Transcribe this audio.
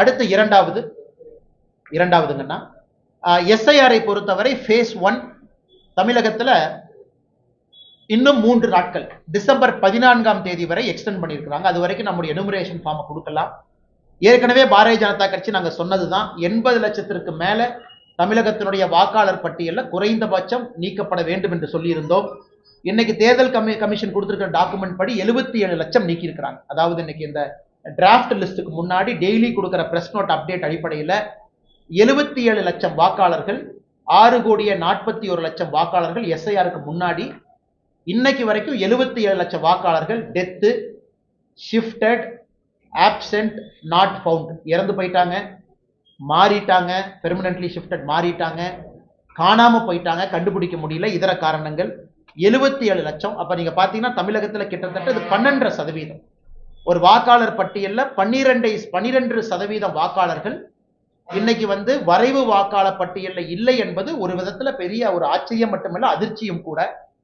அடுத்து இரண்டாவதுங்கன்னா எஸ்ஐஆரை பொறுத்தவரை ஃபேஸ் 1 தமிழகத்துல இன்னும் 3 நாட்கள் டிசம்பர் 14ஆம் தேதி வரை எக்ஸ்டெண்ட் பண்ணியிருக்கிறாங்க. அது வரைக்கும் நம்முடைய எனுமரேஷன் ஃபார்மை கொடுக்கலாம். ஏற்கனவே பாரதிய ஜனதா கட்சி நாங்க சொன்னதுதான் 80 லட்சத்திற்கு மேல தமிழகத்தினுடைய வாக்காளர் பட்டியலில் குறைந்தபட்சம் நீக்கப்பட வேண்டும் என்று சொல்லியிருந்தோம். இன்னைக்கு தேர்தல் கமிஷன் கொடுத்திருக்கிற டாக்குமெண்ட் படி 77 லட்சம் நீக்கி இருக்கிறாங்க. அதாவது இன்னைக்கு இந்த டிராஃப்ட் லிஸ்டுக்கு முன்னாடி டெய்லி கொடுக்கிற பிரஸ் நோட் அப்டேட் அடிப்படையில் 77 லட்சம் வாக்காளர்கள் 6,41 லட்சம் வாக்காளர்கள் எஸ்ஐஆருக்கு முன்னாடி இன்னைக்கு வரைக்கும் 77 லட்சம் வாக்காளர்கள் death, shifted, absent, not found, இறந்து போயிட்டாங்க, மாறிட்டாங்க, பெர்மனன்ட்லி ஷிஃப்டட் மாறிட்டாங்க, காணாம போயிட்டாங்க, கண்டுபிடிக்க முடியல, இதர காரணங்கள் 77 லட்சம். அப்ப நீங்க பாத்தீங்கன்னா தமிழகத்துல கிட்டத்தட்ட இது 12%. ஒரு வாக்காளர் பட்டியலில் 12% வாக்காளர்கள் இன்னைக்கு வரைவு வாக்காளர் பட்டியலில் இல்லை என்பது ஒரு விதத்துல பெரிய ஒரு ஆச்சரியம் மட்டுமல்ல, அதிர்ச்சியும் கூட.